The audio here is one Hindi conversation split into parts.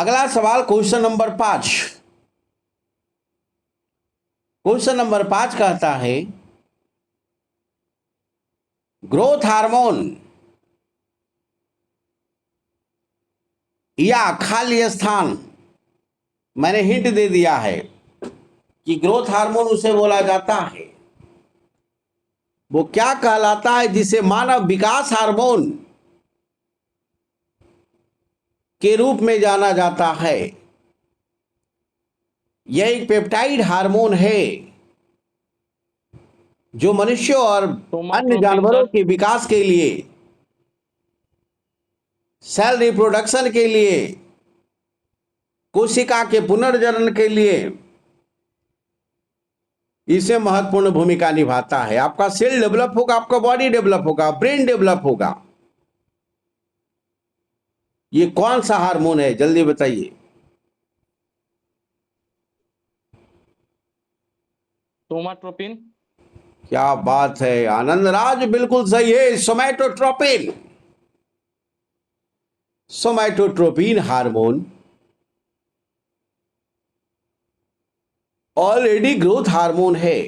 अगला सवाल क्वेश्चन नंबर 5। क्वेश्चन नंबर 5 कहता है ग्रोथ हार्मोन या खाली स्थान, मैंने हिंट दे दिया है कि ग्रोथ हार्मोन उसे बोला जाता है, वो क्या कहलाता है जिसे मानव विकास हार्मोन के रूप में जाना जाता है। यह एक पेप्टाइड हार्मोन है जो मनुष्यों और अन्य सोमाटोट्रोपिन जानवरों सर। के विकास के लिए, सेल रिप्रोडक्शन के लिए, कोशिका के पुनर्जनन के लिए इसमें महत्वपूर्ण भूमिका निभाता है। आपका सेल डेवलप होगा, आपका बॉडी डेवलप होगा, ब्रेन डेवलप होगा। ये कौन सा हार्मोन है, जल्दी बताइए। सोमाट्रोपिन। क्या बात है आनंद राज, बिल्कुल सही है, सोमैटोट्रोपिन। सोमैटोट्रोपिन हार्मोन ऑलरेडी ग्रोथ हार्मोन है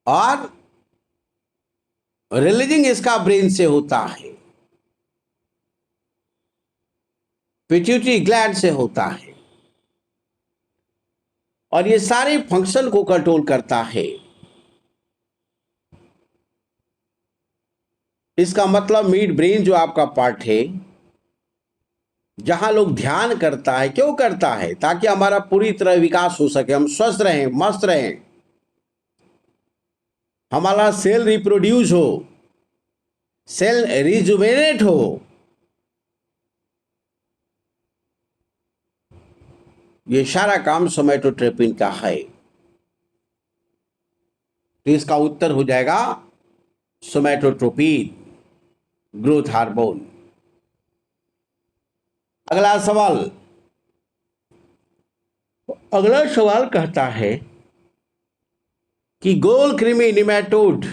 और रिलीजिंग इसका ब्रेन से होता है, पिट्यूटरी ग्लैंड से होता है और ये सारे फंक्शन को कंट्रोल करता है। इसका मतलब मिड ब्रेन जो आपका पार्ट है, जहां लोग ध्यान करता है, क्यों करता है? ताकि हमारा पूरी तरह विकास हो सके, हम स्वस्थ रहें, मस्त रहें, हमारा सेल रिप्रोड्यूस हो, सेल रिजुवेनेट हो। ये सारा काम सोमैटोट्रोपिन का है। तो इसका उत्तर हो जाएगा सोमैटोट्रोपिन, ग्रोथ हार्मोन। अगला सवाल, अगला सवाल कहता है कि गोल कृमि निमेटोड,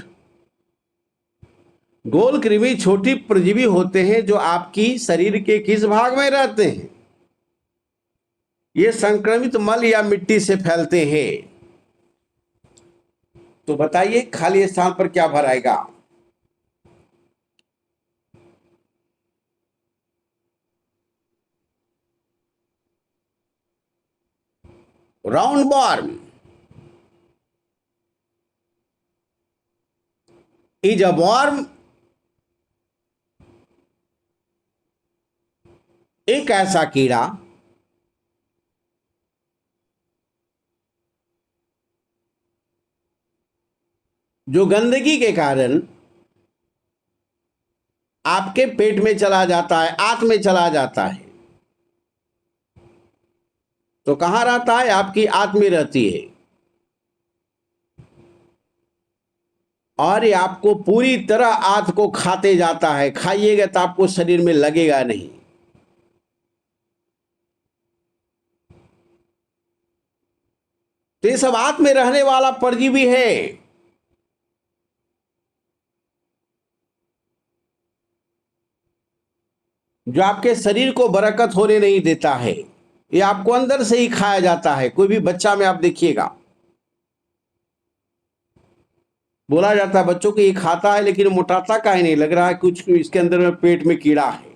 गोल कृमि छोटी परजीवी होते हैं जो आपकी शरीर के किस भाग में रहते हैं? ये संक्रमित मल या मिट्टी से फैलते हैं। तो बताइए खाली स्थान पर क्या भराएगा? Roundworm is a worm, एक ऐसा कीड़ा जो गंदगी के कारण आपके पेट में चला जाता है, आंत में चला जाता है। तो कहां रहता है? आपकी आंत में रहती है और ये आपको पूरी तरह आंत को खाते जाता है। खाइएगा तो आपको शरीर में लगेगा नहीं। तो ये सब आंत में रहने वाला परजीवी है। जो आपके शरीर को बरकत होने नहीं देता है। ये आपको अंदर से ही खाया जाता है। कोई भी बच्चा में आप देखिएगा, बोला जाता है बच्चों को ये खाता है लेकिन मोटाता काहे नहीं, लग रहा है कुछ इसके अंदर में पेट में कीड़ा है,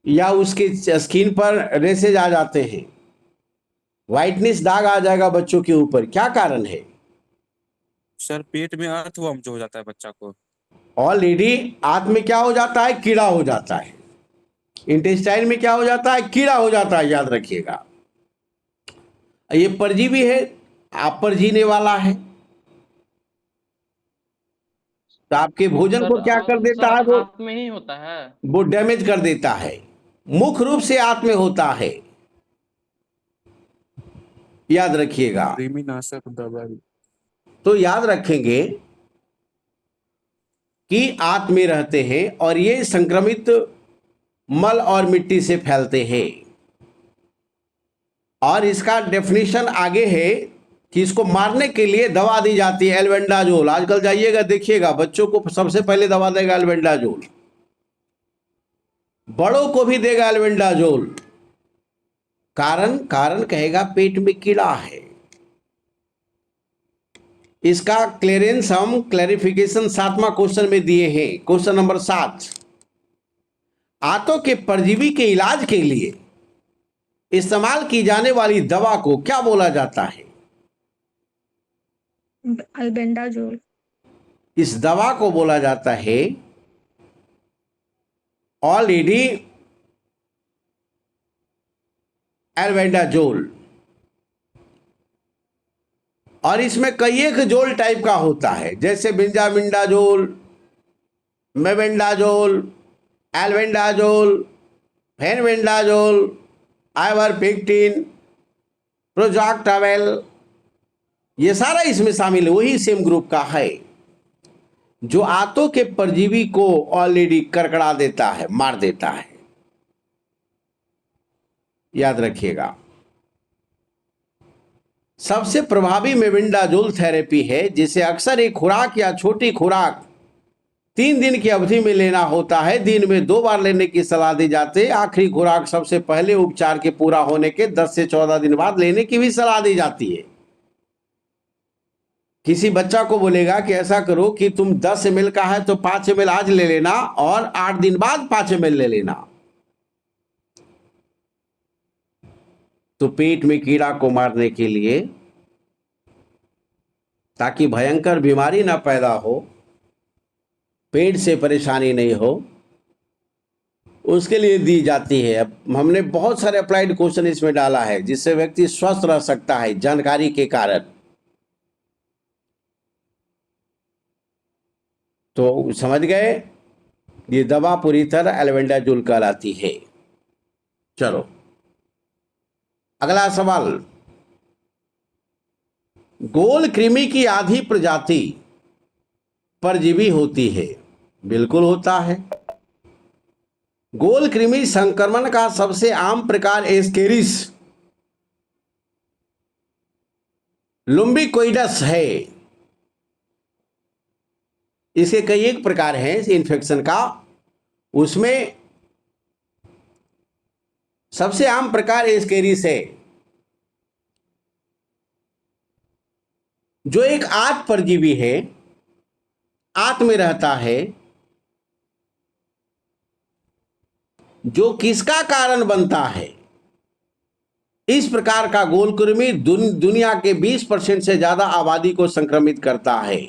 या उसके स्किन पर रेसेज आ जाते हैं, व्हाइटनेस दाग आ जाएगा बच्चों के ऊपर। क्या कारण है? सर पेट में अर्थवर्म जो हो जाता है बच्चा को। ऑलरेडी आंत में क्या हो जाता है? कीड़ा हो जाता है। इंटेस्टाइन में क्या हो जाता है? कीड़ा हो जाता है, याद रखिएगा। ये परजीवी है, आप पर जीने वाला है, तो आपके भोजन को क्या कर देता है? वो आंत में ही होता है। वो डैमेज कर देता है। मुख्य रूप से आंत में होता है, याद रखिएगा। कृमिनाशक दवाई। तो याद रखेंगे कि आंत में रहते हैं और ये संक्रमित मल और मिट्टी से फैलते हैं। और इसका डेफिनेशन आगे है कि इसको मारने के लिए दवा दी जाती है एल्बेंडाजोल। आजकल जाइएगा देखिएगा, बच्चों को सबसे पहले दवा देगा एल्बेंडाजोल, बड़ों को भी देगा एल्बेंडाजोल। कारण कारण कहेगा पेट में कीड़ा है। इसका क्लियरेंस हम क्लैरिफिकेशन 7वां क्वेश्चन में दिए हैं। क्वेश्चन नंबर 7, आंतों के परजीवी के इलाज के लिए इस्तेमाल की जाने वाली दवा को क्या बोला जाता है? अल्बेंडाजोल। इस दवा को बोला जाता है ऑलरेडी एल्बेंडाजोल। और इसमें कई एक जोल टाइप का होता है, जैसे बेंजामिंडाजोल, मेबेंडाजोल, एल्बेंडाजोल, फेनबेंडाजोल, आइवरमेक्टिन, प्रोजाक्टावेल, ये सारा इसमें शामिल है, वही सेम ग्रुप का है, जो आंतों के परजीवी को ऑलरेडी करकड़ा देता है, मार देता है। याद रखिएगा, सबसे प्रभावी मेबेंडाजोल थेरेपी है, जिसे अक्सर एक खुराक या छोटी खुराक 3 दिन की अवधि में लेना होता है। दिन में 2 बार लेने की सलाह दी जाती है। आखिरी खुराक सबसे पहले उपचार के पूरा होने के 10 से 14 दिन बाद लेने की भी सलाह दी जाती है। किसी बच्चा को बोलेगा कि ऐसा करो कि तुम 10 ml का है तो 5 ml आज ले लेना और 8 दिन बाद 5 ml ले लेना, तो पेट में कीड़ा को मारने के लिए, ताकि भयंकर बीमारी ना पैदा हो, पेट से परेशानी नहीं हो, उसके लिए दी जाती है। अब हमने बहुत सारे अप्लाइड क्वेश्चन इसमें डाला है, जिससे व्यक्ति स्वस्थ रह सकता है जानकारी के कारण। तो समझ गए, ये दवा पूरी तरह एल्बेंडाजोल कहलाती है। चलो अगला सवाल, गोल कृमि की आधी प्रजाति परजीवी होती है? बिल्कुल होता है। गोल कृमि संक्रमण का सबसे आम प्रकार एस्केरिस लुम्बिकोइडस है। इसके कई एक प्रकार हैं इन्फेक्शन का, उसमें सबसे आम प्रकार एस्केरिस है, जो एक आंत परजीवी है, आंत में रहता है, जो किसका कारण बनता है? इस प्रकार का गोल कृमि दुनिया के 20% से ज्यादा आबादी को संक्रमित करता है।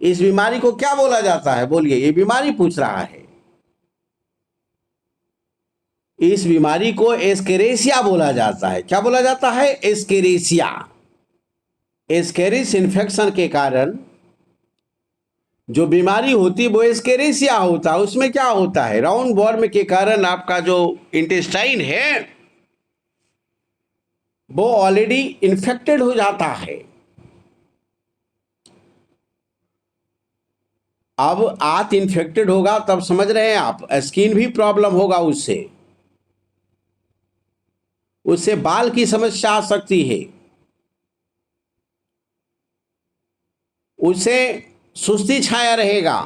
इस बीमारी को क्या बोला जाता है? बोलिए, ये बीमारी पूछ रहा है। इस बीमारी को एस्केरेसिया बोला जाता है। क्या बोला जाता है? एस्केरेसिया। एस्केरिस इन्फेक्शन के कारण जो बीमारी होती वो एस्केरेसिया होता है। उसमें क्या होता है? राउंड वॉर्म के कारण आपका जो इंटेस्टाइन है वो ऑलरेडी इन्फेक्टेड हो जाता है। अब आंत इन्फेक्टेड होगा तब समझ रहे हैं आप, स्किन भी प्रॉब्लम होगा, उससे बाल की समस्या आ सकती है, उससे सुस्ती छाया रहेगा,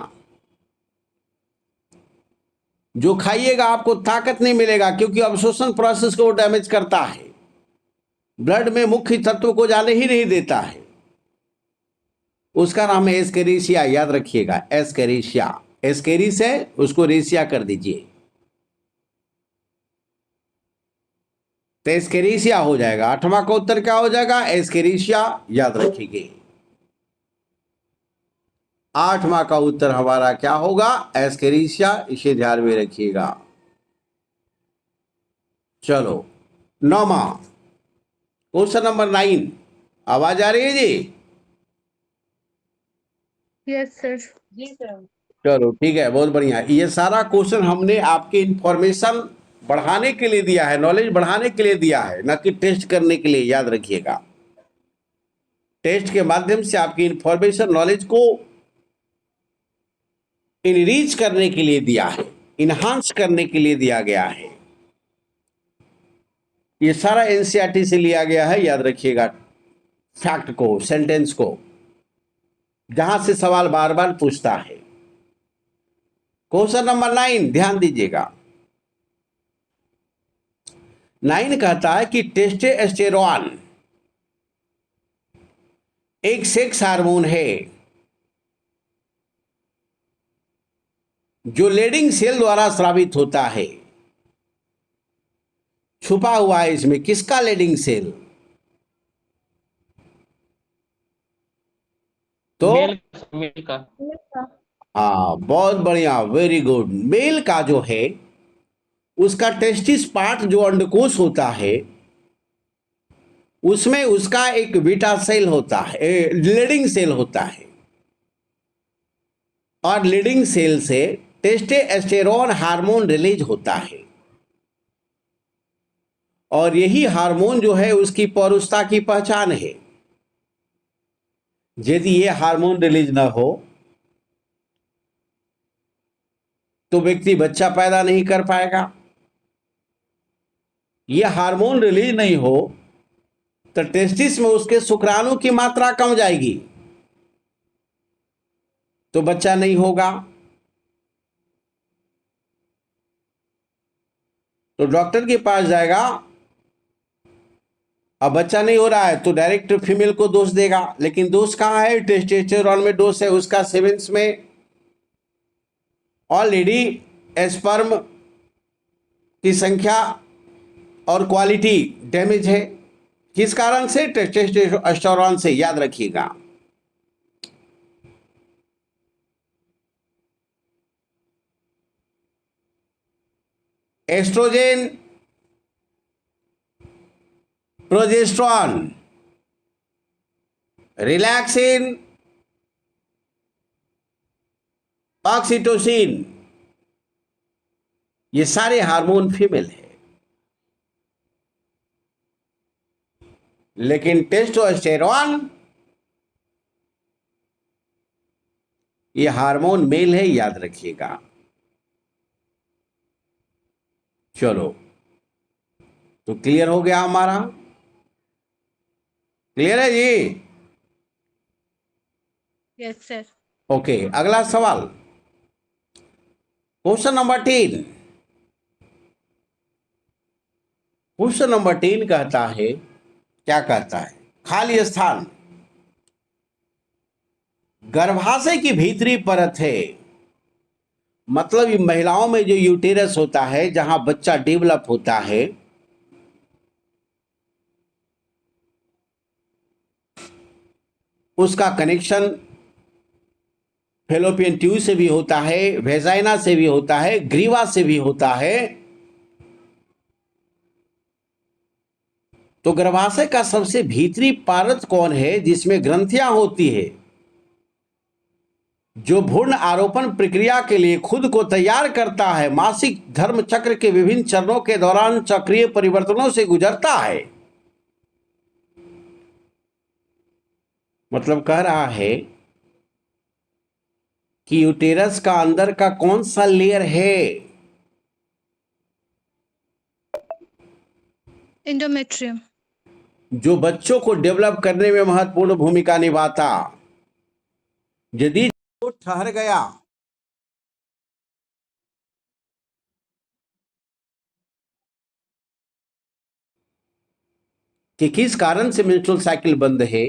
जो खाइएगा आपको ताकत नहीं मिलेगा, क्योंकि अवशोषण प्रोसेस को डैमेज करता है, ब्लड में मुख्य तत्व को जाने ही नहीं देता है। उसका नाम है एस्केरिसिया। याद रखिएगा, एस्केरिसिया। एस्केरिस है, उसको रेसिया कर दीजिए तो एस्केरिसिया हो जाएगा। 8वां का उत्तर क्या हो जाएगा? एस्केरिसिया। याद रखिए, 8वां का उत्तर हमारा क्या होगा? एस्केरिसिया। इसे ध्यान में रखिएगा। चलो 9वां क्वेश्चन नंबर 9, आवाज आ रही है जी? Yes sir. जी सर। चलो ठीक है, बहुत बढ़िया। ये सारा क्वेश्चन हमने आपकी इंफॉर्मेशन बढ़ाने के लिए दिया है, नॉलेज बढ़ाने के लिए दिया है, न कि टेस्ट करने के लिए। याद रखिएगा, टेस्ट के माध्यम से आपकी इंफॉर्मेशन नॉलेज को इनरीच करने के लिए दिया है, इनहांस करने के लिए दिया गया है। ये सारा एनसीईआरटी से लिया गया है, याद रखिएगा फैक्ट को, सेंटेंस को, जहां से सवाल बार बार पूछता है। क्वेश्चन नंबर 9 ध्यान दीजिएगा। 9 कहता है कि टेस्टोस्टेरोन एक सेक्स हार्मोन है जो लेडिंग सेल द्वारा स्रावित होता है। छुपा हुआ है इसमें, किसका लेडिंग सेल? तो मेल का। हाँ, बहुत बढ़िया, वेरी गुड। मेल का जो है उसका टेस्टिस पार्ट, जो अंडकोश होता है, उसमें उसका एक बीटा सेल होता है, लीडिंग सेल होता है, और लीडिंग सेल से टेस्टोस्टेरोन हार्मोन रिलीज होता है। और यही हार्मोन जो है उसकी पौरुषता की पहचान है। यदि ये हार्मोन रिलीज ना हो तो व्यक्ति बच्चा पैदा नहीं कर पाएगा। ये हार्मोन रिलीज नहीं हो तो टेस्टिस में उसके शुक्राणु की मात्रा कम जाएगी, तो बच्चा नहीं होगा। तो डॉक्टर के पास जाएगा, अब बच्चा नहीं हो रहा है तो डायरेक्ट फीमेल को दोष देगा, लेकिन दोष कहाँ है? टेस्टोस्टेरोन में दोष है, उसका सेमेंस में ऑलरेडी स्पर्म की संख्या और क्वालिटी डैमेज है। किस कारण से? टेस्टोस्टेरोन से, याद रखिएगा। एस्ट्रोजेन, प्रोजेस्टेरोन, रिलैक्सिन, ऑक्सीटोसिन, ये सारे हार्मोन फीमेल है, लेकिन टेस्टोस्टेरोन ये हार्मोन मेल है, याद रखिएगा। चलो, तो क्लियर हो गया हमारा? क्लियर है जी? Yes sir. ओके, अगला सवाल, क्वेश्चन नंबर 10। क्वेश्चन नंबर 10 कहता है, क्या कहता है? खाली स्थान गर्भाशय की भीतरी परत है, मतलब ये महिलाओं में जो यूटेरस होता है, जहां बच्चा डेवलप होता है, उसका कनेक्शन फेलोपियन ट्यूब से भी होता है, वेजाइना से भी होता है, ग्रीवा से भी होता है। तो गर्भाशय का सबसे भीतरी परत कौन है जिसमें ग्रंथियां होती है, जो भ्रूण आरोपण प्रक्रिया के लिए खुद को तैयार करता है, मासिक धर्म चक्र के विभिन्न चरणों के दौरान चक्रीय परिवर्तनों से गुजरता है? मतलब कह रहा है कि यूटेरस का अंदर का कौन सा लेयर है? इंडोमेट्रियम। जो बच्चों को डेवलप करने में महत्वपूर्ण भूमिका निभाता। यदि वो ठहर गया कि किस कारण से मेंस्ट्रुअल साइकिल बंद है,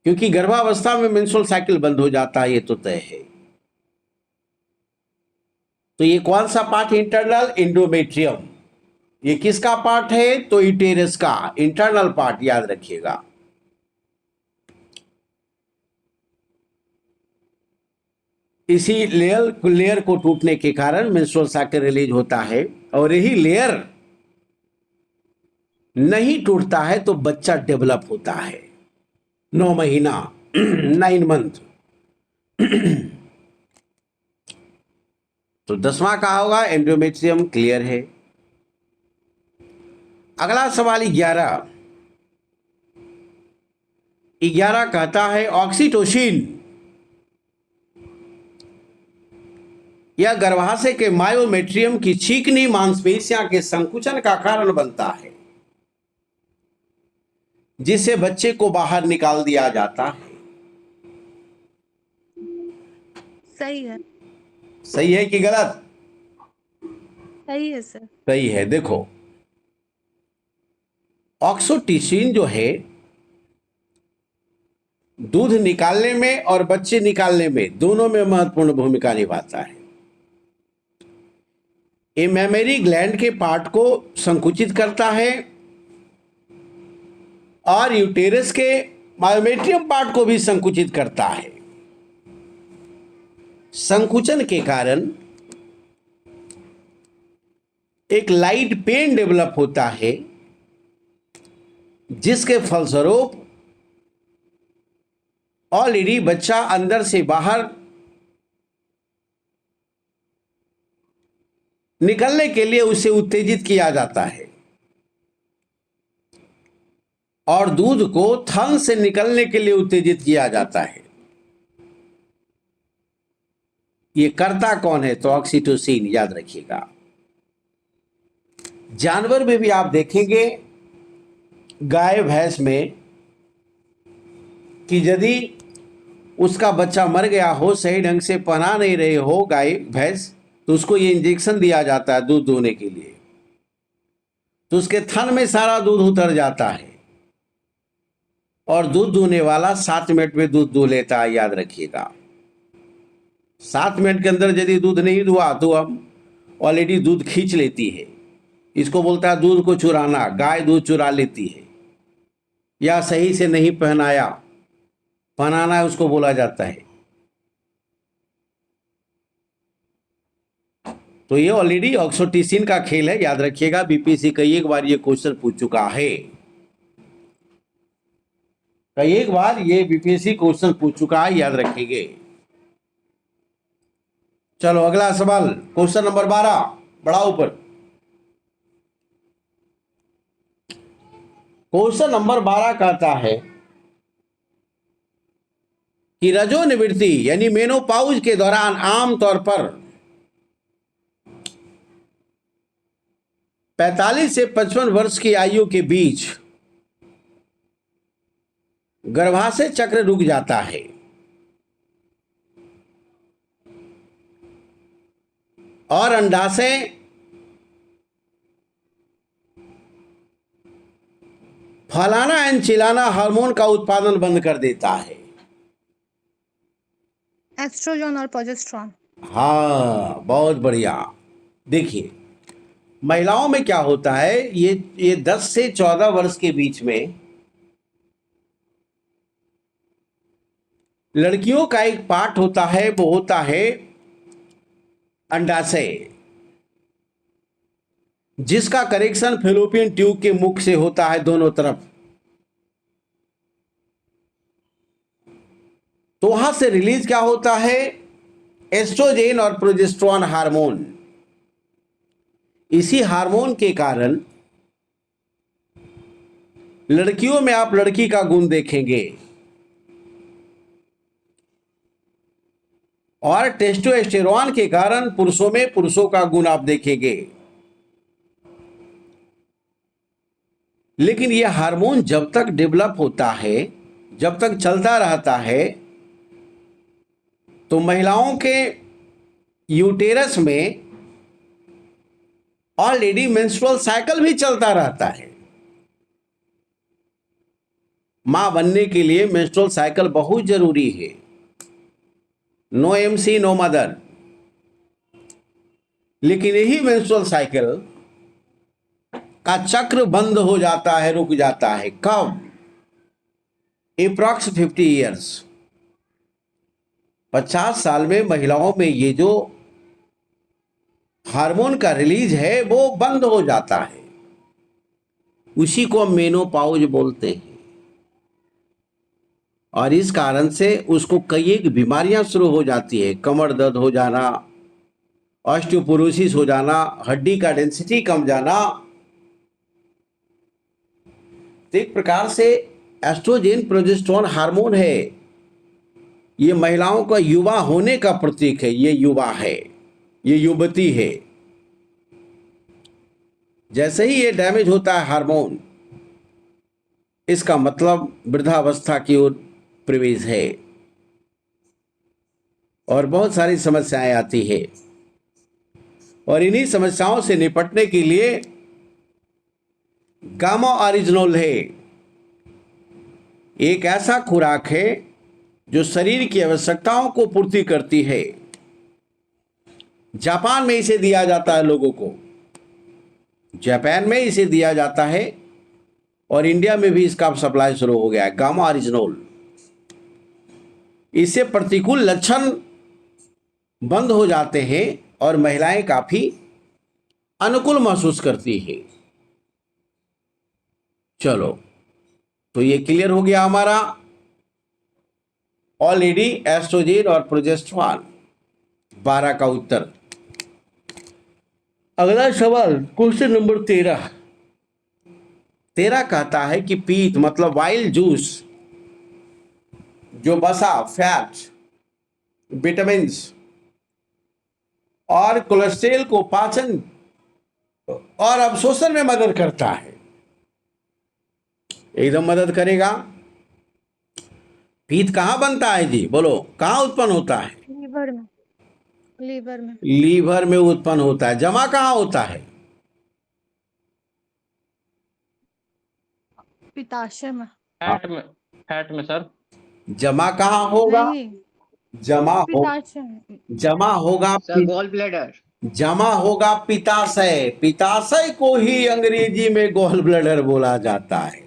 क्योंकि गर्भावस्था में मेंस्ट्रुअल साइकिल बंद हो जाता है, ये तो तय है। तो ये कौन सा पार्ट? Internal endometrium. ये किसका पार्ट है? तो यूटेरस का इंटरनल पार्ट, याद रखिएगा। इसी लेयर को टूटने के कारण मेंस्ट्रुअल साइकिल रिलीज होता है, और यही लेयर नहीं टूटता है तो बच्चा डेवलप होता है। 9 महीना 9 मंथ। तो 10वां का होगा एंडोमेट्रियम। क्लियर है? अगला सवाल 11। 11 कहता है ऑक्सीटोसिन यह गर्भाशय के मायोमेट्रियम की चिकनी मांसपेशियां के संकुचन का कारण बनता है, जिससे बच्चे को बाहर निकाल दिया जाता है। सही है। सही है कि गलत? सही है सर। सही है। देखो, ऑक्सीटोसिन जो है दूध निकालने में और बच्चे निकालने में दोनों में महत्वपूर्ण भूमिका निभाता है। ये मेमोरी ग्लैंड के पार्ट को संकुचित करता है और यूटेरस के मायोमेट्रियम पार्ट को भी संकुचित करता है। संकुचन के कारण एक लाइट पेन डेवलप होता है, जिसके फलस्वरूप ऑलरेडी बच्चा अंदर से बाहर निकलने के लिए उसे उत्तेजित किया जाता है और दूध को थन से निकलने के लिए उत्तेजित किया जाता है। ये करता कौन है? तो ऑक्सीटोसिन, याद रखिएगा। जानवर में भी आप देखेंगे, गाय भैंस में, कि यदि उसका बच्चा मर गया हो, सही ढंग से पना नहीं रहे हो गाय भैंस, तो उसको ये इंजेक्शन दिया जाता है दूध दूहने के लिए, तो उसके थन में सारा दूध उतर जाता है और दूध दूहने वाला 7 मिनट में दूध दूह लेता है, याद रखिएगा। 7 मिनट के अंदर यदि दूध नहीं दुआ तो हम ऑलरेडी दूध खींच लेती है। इसको बोलता है दूध को चुराना। गाय दूध चुरा लेती है, या सही से नहीं पहनाया, पहनाना है उसको बोला जाता है। तो ये ऑलरेडी ऑक्सीटोसिन का खेल है, याद रखिएगा। बीपीएससी कई एक बार ये क्वेश्चन पूछ चुका है, कई एक बार ये बीपीएससी क्वेश्चन पूछ चुका है, याद रखेंगे। चलो अगला सवाल, क्वेश्चन नंबर 12, बड़ा ऊपर। क्वेश्चन नंबर 12 कहता है कि रजोनिवृत्ति यानी मेनोपाउज के दौरान आमतौर पर 45 से 55 वर्ष की आयु के बीच गर्भाशय चक्र रुक जाता है और अंडाशय फलाना एंड चिलाना हार्मोन का उत्पादन बंद कर देता है। एस्ट्रोजन और प्रोजेस्टेरॉन। हाँ, बहुत बढ़िया। देखिए, महिलाओं में क्या होता है, ये 10 से 14 वर्ष के बीच में लड़कियों का एक पार्ट होता है, वो होता है अंडाशय, जिसका कनेक्शन फैलोपियन ट्यूब के मुख से होता है दोनों तरफ। तो वहां से रिलीज क्या होता है? एस्ट्रोजेन और प्रोजेस्टेरॉन हार्मोन। इसी हार्मोन के कारण लड़कियों में आप लड़की का गुण देखेंगे और टेस्टोस्टेरोन के कारण पुरुषों में पुरुषों का गुण आप देखेंगे। लेकिन यह हार्मोन जब तक डेवलप होता है, जब तक चलता रहता है, तो महिलाओं के यूटेरस में ऑलरेडी मेंस्ट्रुअल साइकिल भी चलता रहता है। मां बनने के लिए मेंस्ट्रुअल साइकिल बहुत जरूरी है। No MC no mother. लेकिन यही मेंस्ट्रुअल साइकिल का चक्र बंद हो जाता है, रुक जाता है। कब? अप्रॉक्स 50 ईयर्स, 50 साल में महिलाओं में ये जो हार्मोन का रिलीज है वो बंद हो जाता है। उसी को हम मेनोपाउज बोलते हैं। और इस कारण से उसको कई एक बीमारियां शुरू हो जाती है। कमर दर्द हो जाना, ऑस्टियोपोरोसिस हो जाना, हड्डी का डेंसिटी कम जाना। तो एक प्रकार से एस्ट्रोजेन प्रोजेस्टेरॉन हार्मोन है, ये महिलाओं का युवा होने का प्रतीक है। ये युवा है, ये युवती है। जैसे ही ये डैमेज होता है हार्मोन, इसका मतलब वृद्धावस्था की ओर प्रवेश है और बहुत सारी समस्याएं आती है। और इन्हीं समस्याओं से निपटने के लिए गामा ओरिजिनोल है एक ऐसा खुराक है जो शरीर की आवश्यकताओं को पूर्ति करती है। जापान में इसे दिया जाता है लोगों को, जापान में इसे दिया जाता है और इंडिया में भी इसका सप्लाई शुरू हो गया है, गामा ओरिजिनोल। इससे प्रतिकूल लक्षण बंद हो जाते हैं और महिलाएं काफी अनुकूल महसूस करती है। चलो, तो ये क्लियर हो गया हमारा ऑलरेडी एस्ट्रोजेन और प्रोजेस्टेरॉन 12 का उत्तर। अगला सवाल क्वेश्चन नंबर 13 कहता है कि पीत मतलब वाइल्ड जूस, जो वसा, फैट, विटामिन्स और कोलेस्ट्रॉल को पाचन और अवशोषण में मदद करता है, एकदम मदद करेगा। पीत कहां बनता है जी, बोलो, कहां उत्पन्न होता है? लीवर में। लीवर में। लीवर में उत्पन्न होता है। जमा कहां होता है? पित्ताशय में। फैट में सर। जमा कहां होगा? नहीं, जमा हो पित्ताशय में। जमा होगा सर गॉल ब्लैडर। जमा होगा पित्ताशय। पित्ताशय को ही अंग्रेजी में गॉल ब्लैडर बोला जाता है।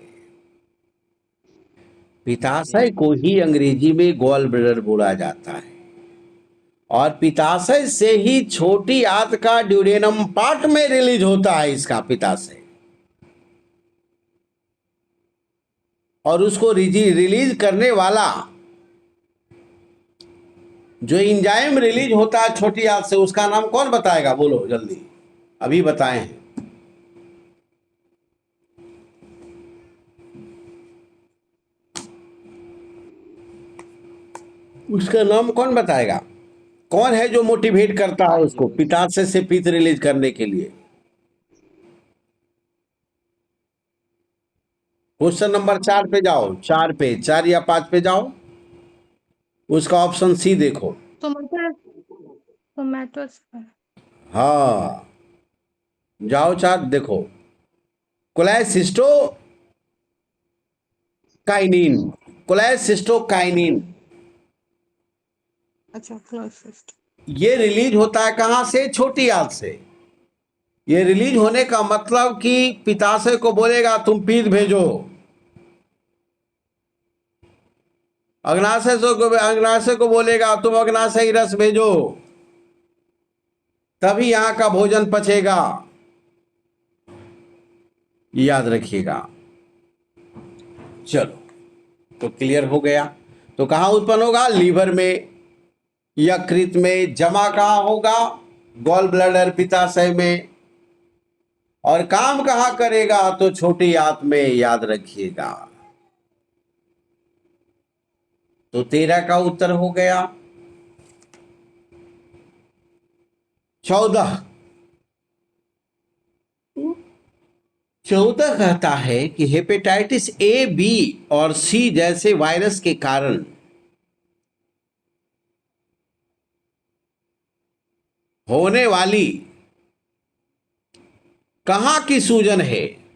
पित्ताशय को ही अंग्रेजी में गॉल ब्लैडर बोला जाता है। और पित्ताशय से ही छोटी आंत का ड्यूडेनम पार्ट में रिलीज होता है इसका पित्ताशय, और उसको रिलीज करने वाला जो एंजाइम रिलीज होता है छोटी आंत से, उसका नाम कौन बताएगा? बोलो जल्दी, अभी बताएं। उसका नाम कौन बताएगा? कौन है जो मोटिवेट करता है उसको पित्ताशय से पित्त रिलीज करने के लिए? क्वेश्चन नंबर 4 पे जाओ, 4 या 5 पे जाओ, उसका ऑप्शन सी देखो। टोमेटो। हाँ, जाओ 4 देखो। कोलेसिस्टोकाइनिन, कोलेसिस्टोकाइनिन अच्छा, क्लोसिस्ट। ये रिलीज होता है कहां से? छोटी आंत से। ये रिलीज होने का मतलब कि पित्ताशय को बोलेगा तुम पित्त भेजो, अग्नाशय को बोलेगा तुम अग्नाशयी रस भेजो, तभी यहां का भोजन पचेगा, याद रखिएगा। चलो, तो क्लियर हो गया। तो कहां उत्पन्न होगा? लीवर में, यकृत में। जमा कहां होगा? गॉल ब्लैडर, पित्ताशय में। और काम कहां करेगा? तो छोटी आंत में, याद रखिएगा। तो 13 का उत्तर हो गया। 14 कहता है कि हेपेटाइटिस ए, बी और सी जैसे वायरस के कारण होने वाली कहां की सूजन है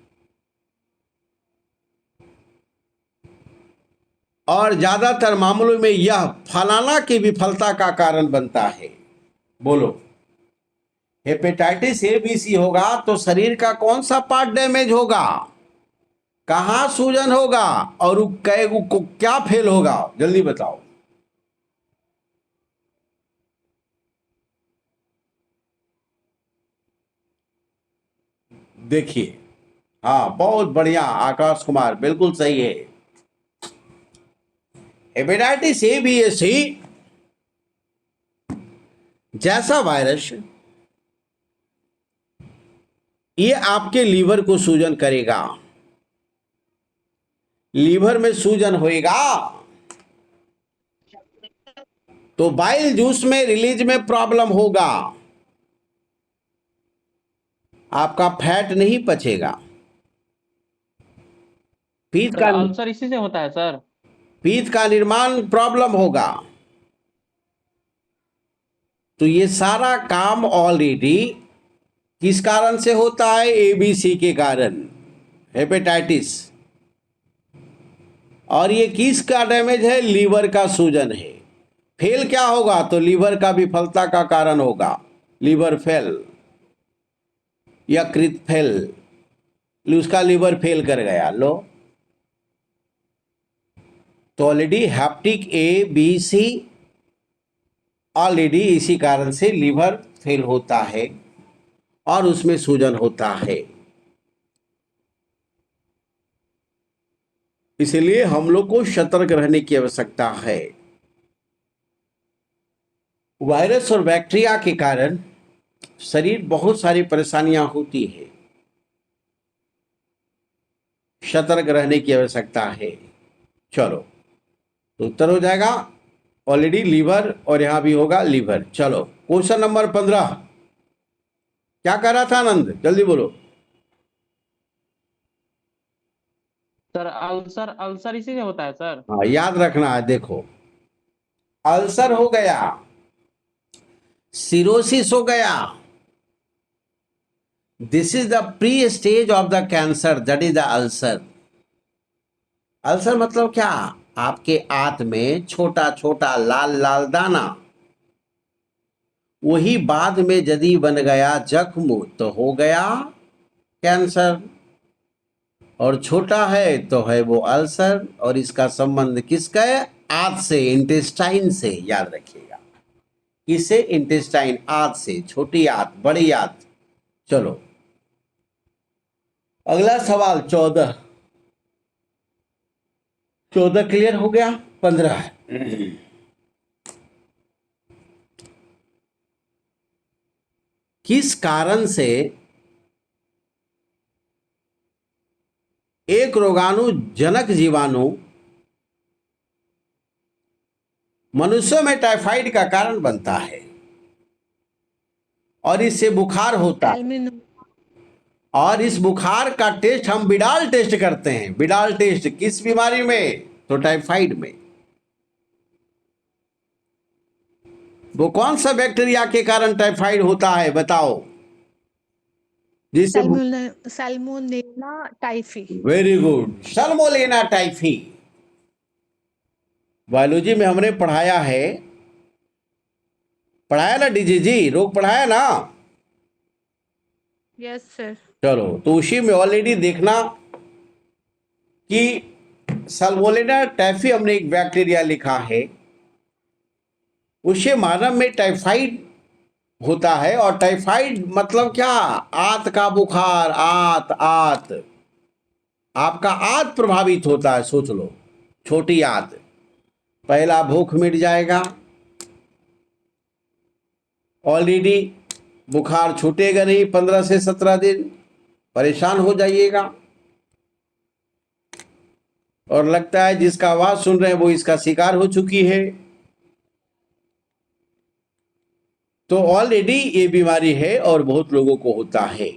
और ज्यादातर मामलों में यह फलाना की विफलता का कारण बनता है? बोलो, हेपेटाइटिस ए, बी, सी होगा तो शरीर का कौन सा पार्ट डैमेज होगा, कहां सूजन होगा और क्या फेल होगा? जल्दी बताओ। देखिए, हाँ, बहुत बढ़िया आकाश कुमार, बिल्कुल सही है। हेपेटाइटिस ए, बी, सी जैसा वायरस ये आपके लीवर को सूजन करेगा। लीवर में सूजन होएगा तो बाइल जूस में रिलीज में प्रॉब्लम होगा। आपका फैट नहीं पचेगा। पीत सर का अल्सर इसी से होता है सर। पीत का निर्माण प्रॉब्लम होगा। तो ये सारा काम ऑलरेडी किस कारण से होता है? एबीसी के कारण, हेपेटाइटिस। और ये किसका डैमेज है? लीवर का सूजन है। फेल क्या होगा? तो लीवर का विफलता का कारण होगा, लीवर फेल, यकृत फेल, उसका लीवर फेल कर गया। लो, तो already hepatic A B C already इसी कारण से लीवर फेल होता है और उसमें सूजन होता है। इसलिए हम लोग को सतर्क रहने की आवश्यकता है। वायरस और बैक्टीरिया के कारण शरीर बहुत सारी परेशानियां होती है, सतर्क रहने की आवश्यकता है। चलो, तो उत्तर हो जाएगा ऑलरेडी लीवर, और यहां भी होगा लीवर। चलो, क्वेश्चन नंबर 15। क्या कह रहा था आनंद? जल्दी बोलो। सर अल्सर अल्सर इसी से होता है सर। हाँ, याद रखना है। देखो, अल्सर हो गया, सिरोसिस हो गया, this is the pre stage of the cancer, that is the ulcer. Ulcer मतलब क्या? आपके आंत में छोटा छोटा लाल लाल दाना, वही बाद में यदि बन गया जख्म तो हो गया कैंसर, और छोटा है तो है वो अल्सर। और इसका संबंध किसका है? आंत से, इंटेस्टाइन से। याद रखिएगा, किससे? इंटेस्टाइन, आंत से। छोटी आंत, बड़ी आंत। चलो, अगला सवाल 14। 14 क्लियर हो गया। 15, किस कारण से एक रोगाणु जनक जीवाणु मनुष्यों में टाइफाइड का कारण बनता है और इससे बुखार होता है? सैल्मिन और इस बुखार का टेस्ट हम बिडाल टेस्ट करते हैं। बिडाल टेस्ट किस बीमारी में? तो टाइफाइड में। वो कौन सा बैक्टीरिया के कारण टाइफाइड होता है? बताओ। जिससे Salmonella typhi. Very good, Salmonella typhi. Biology में हमने पढ़ाया है, पढ़ाया ना डीजीजी, रोग पढ़ाया ना? Yes sir. चलो, तो उसी में ऑलरेडी देखना कि सल्मोनेला टाइफी हमने एक बैक्टीरिया लिखा है, उससे मानव में टाइफाइड होता है। और टाइफाइड मतलब क्या? आंत का बुखार। आंत आंत आपका आंत प्रभावित होता है। सोच लो, छोटी आंत, पहला भूख मिट जाएगा, ऑलरेडी बुखार छूटेगा नहीं 15 से 17 दिन, परेशान हो जाइएगा, और लगता है जिसका आवाज सुन रहे हैं वो इसका शिकार हो चुकी है। तो ऑलरेडी ये बीमारी है और बहुत लोगों को होता है।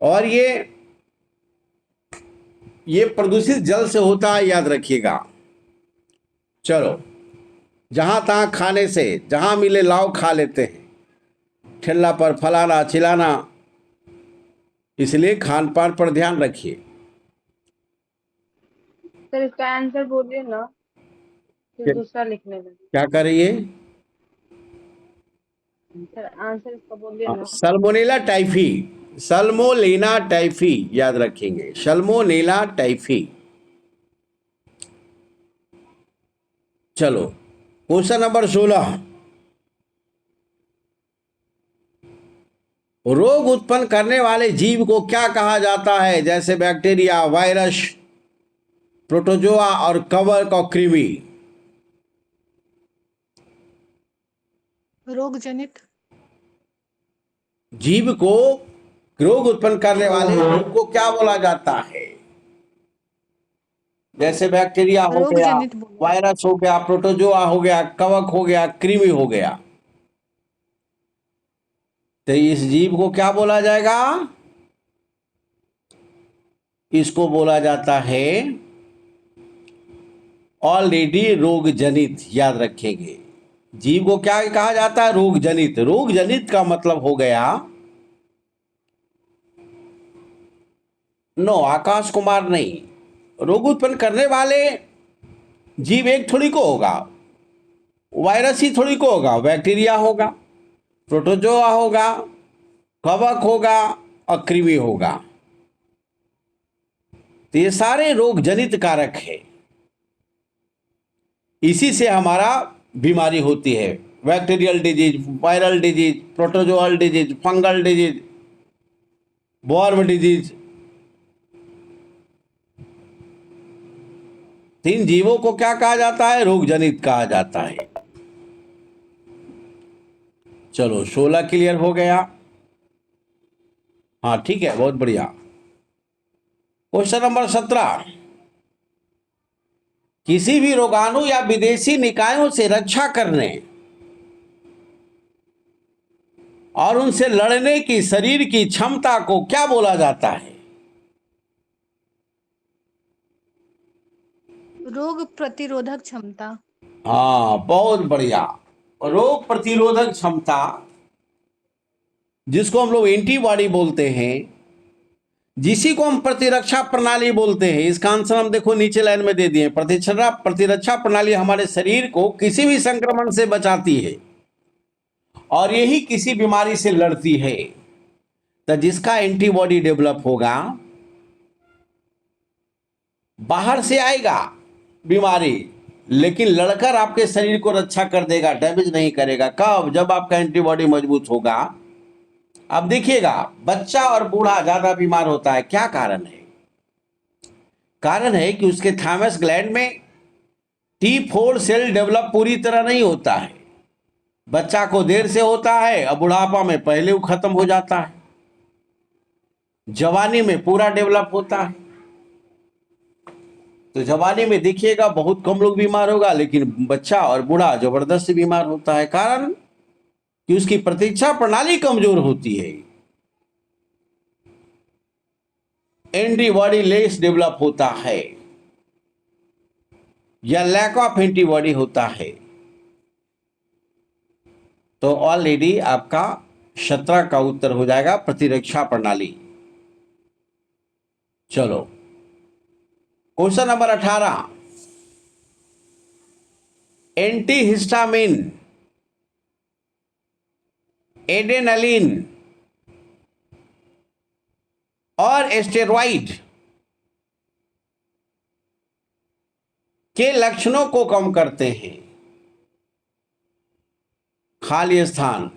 और ये प्रदूषित जल से होता है, याद रखिएगा। चलो, जहां तहां खाने से, जहां मिले लाओ खा लेते हैं, ठेला पर फलाना चिलाना। इसलिए खान पान पर ध्यान रखिए। सर इसका आंसर बोलिए ना, फिर दूसरा लिखने में। क्या करिए? सर आंसर इसका बोलिए ना। सल्मोनेला टाइफी, सल्मोनेला टाइफी याद रखेंगे, सल्मोनेला टाइफी। चलो, क्वेश्चन नंबर 16। रोग उत्पन्न करने वाले जीव को क्या कहा जाता है? जैसे बैक्टीरिया, वायरस, प्रोटोजोआ और कवक और कृमि। रोग जनित। जीव को, रोग उत्पन्न करने वाले जीव को क्या बोला जाता है? जैसे बैक्टीरिया हो रोग गया, जनित बोला। वायरस हो गया, प्रोटोजोआ हो गया, कवक हो गया, कृमि हो गया। तो इस जीव को क्या बोला जाएगा? इसको बोला जाता है ऑलरेडी रोग जनित। याद रखेंगे, जीव को क्या कहा जाता है? रोग जनित। रोग जनित का मतलब हो गया नो, आकाश कुमार नहीं। रोग उत्पन्न करने वाले जीव एक थोड़ी को होगा, वायरस ही थोड़ी को होगा। बैक्टीरिया होगा, प्रोटोजोआ होगा, कवक होगा और कृमि होगा। तो ये सारे रोग जनित कारक है, इसी से हमारा बीमारी होती है। Bacterial disease, viral disease, protozoal disease, fungal disease, worm disease. इन जीवों को क्या कहा जाता है? रोग जनित कहा जाता है। चलो 16 क्लियर हो गया। हाँ ठीक है, बहुत बढ़िया। क्वेश्चन नंबर 17, किसी भी रोगाणु या विदेशी निकायों से रक्षा करने और उनसे लड़ने की शरीर की क्षमता को क्या बोला जाता है? रोग प्रतिरोधक क्षमता। हाँ बहुत बढ़िया। रोग प्रतिरोधक क्षमता, जिसको हम लोग एंटीबॉडी बोलते हैं, जिसी को हम प्रतिरक्षा प्रणाली बोलते हैं। इसका आंसर हम देखो नीचे लाइन में दे दिए। प्रतिरक्षा प्रणाली हमारे शरीर को किसी भी संक्रमण से बचाती है और यही किसी बीमारी से लड़ती है। तो जिसका एंटीबॉडी डेवलप होगा, बाहर से आएगा बीमारी, लेकिन लड़कर आपके शरीर को रक्षा कर देगा, डैमेज नहीं करेगा। कब? जब आपका एंटीबॉडी मजबूत होगा। अब देखिएगा, बच्चा और बूढ़ा ज्यादा बीमार होता है, क्या कारण है? कारण है कि उसके थाइमस ग्लैंड में T4 सेल डेवलप पूरी तरह नहीं होता है। बच्चा को देर से होता है और बुढ़ापा में पहले वो खत्म हो जाता है। जवानी में पूरा डेवलप होता है। तो जवानी में देखिएगा बहुत कम लोग बीमार होगा, लेकिन बच्चा और बूढ़ा जबरदस्त बीमार होता है। कारण कि उसकी प्रतिरक्षा प्रणाली कमजोर होती है, एंटीबॉडी लेस डेवलप होता है या लैक ऑफ एंटीबॉडी होता है। तो ऑलरेडी आपका 17 का उत्तर हो जाएगा प्रतिरक्षा प्रणाली। चलो क्वेश्चन नंबर 18, एंटीहिस्टामिन, एड्रेनलिन और स्टेरॉइड के लक्षणों को कम करते हैं। खाली स्थान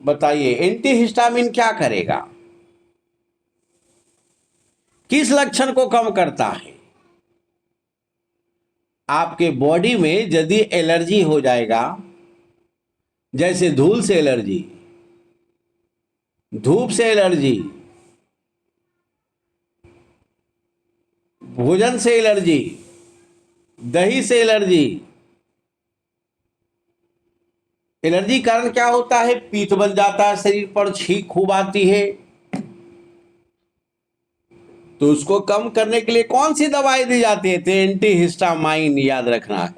बताइए, एंटीहिस्टामिन क्या करेगा? किस लक्षण को कम करता है? आपके बॉडी में यदि एलर्जी हो जाएगा, जैसे धूल से एलर्जी, धूप से एलर्जी, भोजन से एलर्जी, दही से एलर्जी। एलर्जी कारण क्या होता है? पीत बन जाता है शरीर पर, छींक खूब आती है। तो उसको कम करने के लिए कौन सी दवाई दी जाती है? तो एंटीहिस्टामाइन, याद रखना है,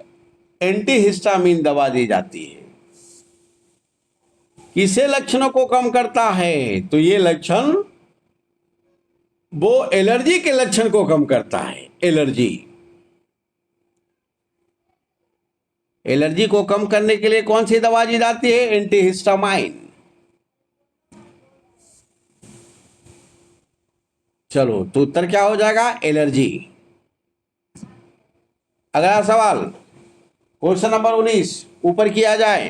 एंटीहिस्टामिन दवा दी जाती है। किसे लक्षणों को कम करता है? तो ये लक्षण वो एलर्जी के लक्षण को कम करता है। एलर्जी को कम करने के लिए कौन सी दवा दी जाती है? एंटीहिस्टामाइन। चलो तो उत्तर क्या हो जाएगा? एलर्जी। अगला सवाल क्वेश्चन नंबर 19 ऊपर किया जाए,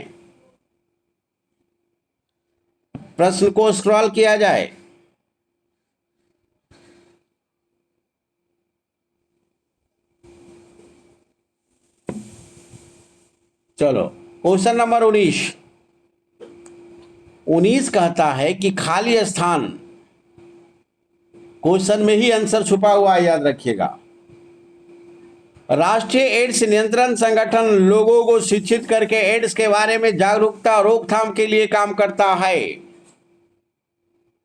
प्रश्न को स्क्रॉल किया जाए। चलो क्वेश्चन नंबर 19 कहता है कि खाली स्थान, क्वेश्चन में ही आंसर छुपा हुआ है, याद रखिएगा। राष्ट्रीय एड्स नियंत्रण संगठन लोगों को शिक्षित करके एड्स के बारे में जागरूकता और रोकथाम के लिए काम करता है।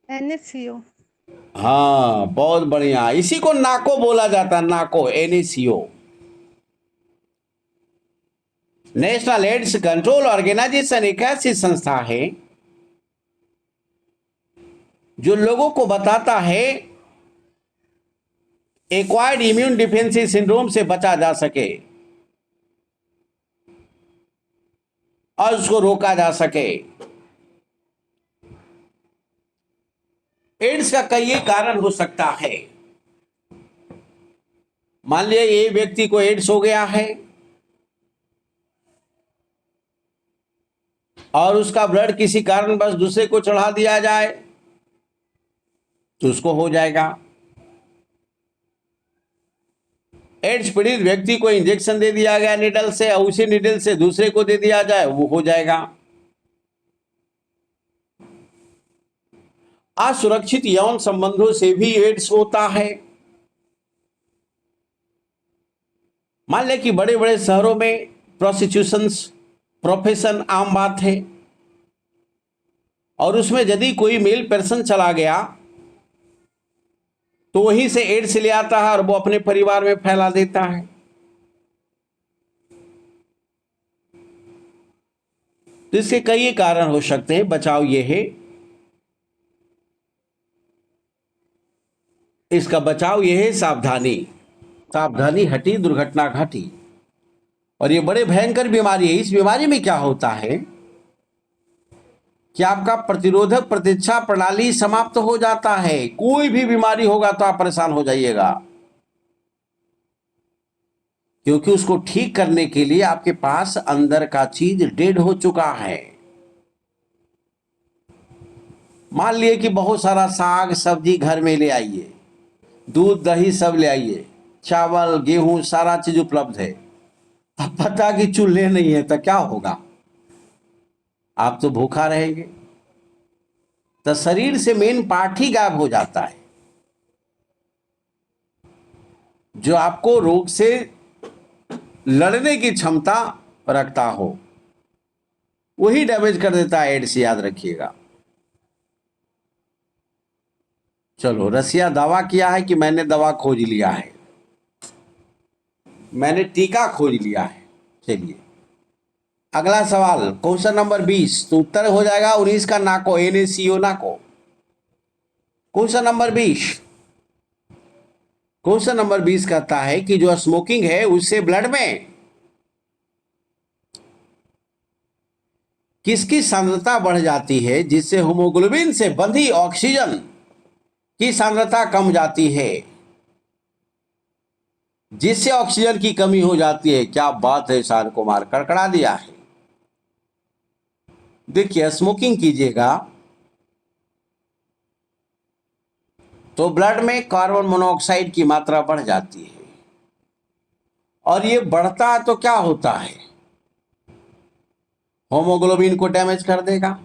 NaCO। हाँ, बहुत बढ़िया। इसी को नाको बोला जाता है, नाको, NaCO। National AIDS control organisation एक ऐसी संस्था है जो लोगों को बताता है एक्वायर्ड इम्यून डिफेंसी सिंड्रोम से बचा जा सके और उसको रोका जा सके। एड्स का कई कारण हो सकता है। मान लिया ये व्यक्ति को एड्स हो गया है और उसका ब्लड किसी कारण बस दूसरे को चढ़ा दिया जाए तो उसको हो जाएगा। एड्स पीड़ित व्यक्ति को इंजेक्शन दे दिया गया निडल से और उसी निडल से दूसरे को दे दिया जाए, वो हो जाएगा। असुरक्षित यौन संबंधों से भी एड्स होता है। मान लें कि बड़े बड़े शहरों में प्रोस्टिट्यूशन प्रोफेशन आम बात है और उसमें यदि कोई मेल पर्सन चला गया तो वहीं से एड्स ले आता है और वो अपने परिवार में फैला देता है। तो इसके कई कारण हो सकते हैं। बचाव ये है, इसका बचाव ये है सावधानी। सावधानी हटी दुर्घटना घटी। और ये बड़े भयंकर बीमारी है। इस बीमारी में क्या होता है कि आपका प्रतिरोधक प्रतिरक्षा प्रणाली समाप्त हो जाता है। कोई भी बीमारी होगा तो आप परेशान हो जाइएगा, क्योंकि उसको ठीक करने के लिए आपके पास अंदर का चीज डेड हो चुका है। मान लिए कि बहुत सारा साग सब्जी घर में ले आइए, दूध दही सब ले आइए, चावल गेहूं सारा चीज उपलब्ध है। अब पता कि चूल्हे नहीं है तो क्या होगा? आप तो भूखा रहेंगे। तो शरीर से मेन पार्ट ही गायब हो जाता है जो आपको रोग से लड़ने की क्षमता रखता हो, वही डैमेज कर देता है एड्स, याद रखिएगा। चलो, रसिया दावा किया है कि मैंने दवा खोज लिया है, मैंने टीका खोज लिया है। चलिए अगला सवाल, क्वेश्चन नंबर 20। तो उत्तर हो जाएगा 19 का नाको, NaCO नाको। Question number 20। क्वेश्चन नंबर 20 कहता है कि जो स्मोकिंग है उससे ब्लड में किसकी सांद्रता बढ़ जाती है, जिससे हीमोग्लोबिन से बंधी ऑक्सीजन की सांद्रता कम जाती है, जिससे ऑक्सीजन की कमी हो जाती है। क्या बात है, शान कुमार कड़कड़ा दिया है। देखिए, स्मोकिंग कीजिएगा तो ब्लड में कार्बन मोनोऑक्साइड की मात्रा बढ़ जाती है और ये बढ़ता है तो क्या होता है, हीमोग्लोबिन को डैमेज कर देगा।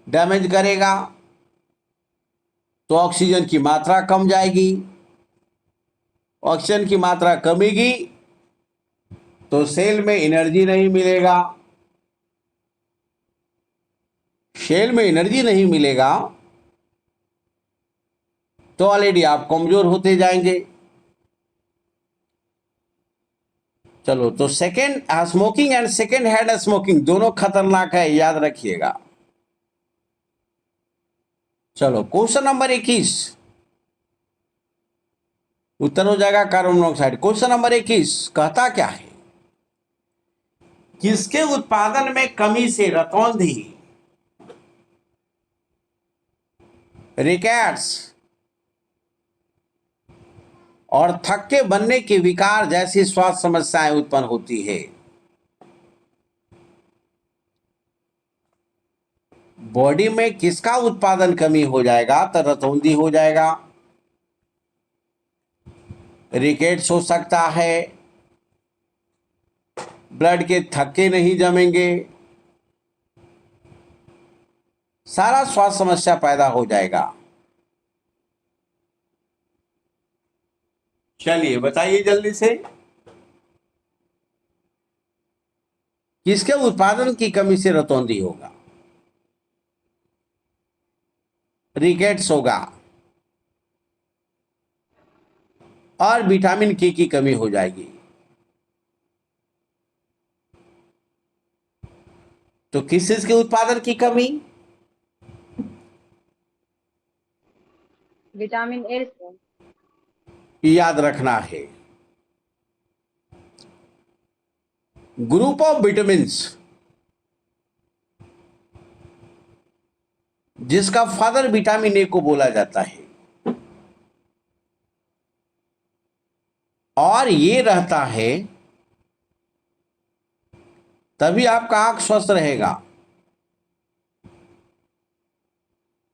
डैमेज करेगा तो ऑक्सीजन की मात्रा कम जाएगी, ऑक्सीजन की मात्रा कमेगी तो सेल में एनर्जी नहीं मिलेगा। सेल में एनर्जी नहीं मिलेगा तो ऑलरेडी आप कमजोर होते जाएंगे। चलो, तो second smoking and second hand smoking दोनों खतरनाक है, याद रखिएगा। चलो, क्वेश्चन नंबर 21। उत्तर हो जाएगा कार्बन मोनोऑक्साइड। क्वेश्चन नंबर 21 कहता क्या है, किसके उत्पादन में कमी से रतौंधी, रिकेट्स और थक्के बनने के विकार जैसी स्वास्थ्य समस्याएं उत्पन्न होती है? बॉडी में किसका उत्पादन कमी हो जाएगा तो रतौंधी हो जाएगा, रिकेट्स हो सकता है, ब्लड के थक्के नहीं जमेंगे, सारा स्वास्थ्य समस्या पैदा हो जाएगा। चलिए बताइए जल्दी से, किसके उत्पादन की कमी से रतौंधी होगा? रिकेट्स होगा और विटामिन के की कमी हो जाएगी। तो किस चीज के उत्पादन की कमी? Vitamin A sir. याद रखना है, ग्रुप ऑफ विटामिन्स जिसका फादर विटामिन ए को बोला जाता है, और ये रहता है तभी आपका आंख स्वस्थ रहेगा।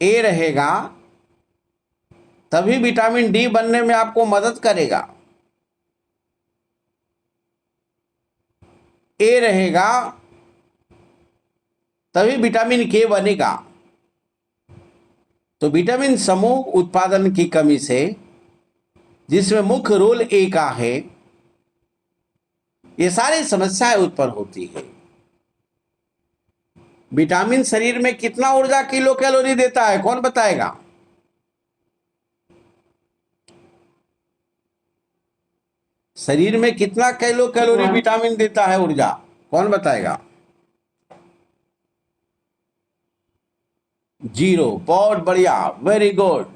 ए रहेगा तभी विटामिन डी बनने में आपको मदद करेगा। ए रहेगा तभी विटामिन के बनेगा। तो विटामिन समूह उत्पादन की कमी से, जिसमें मुख्य रोल ए का है, ये सारी समस्याएं उत्पन्न होती है। विटामिन शरीर में कितना ऊर्जा किलो कैलोरी देता है, कौन बताएगा? शरीर में कितना किलो कैलोरी विटामिन देता है ऊर्जा, कौन बताएगा? 0। बहुत बढ़िया, वेरी गुड।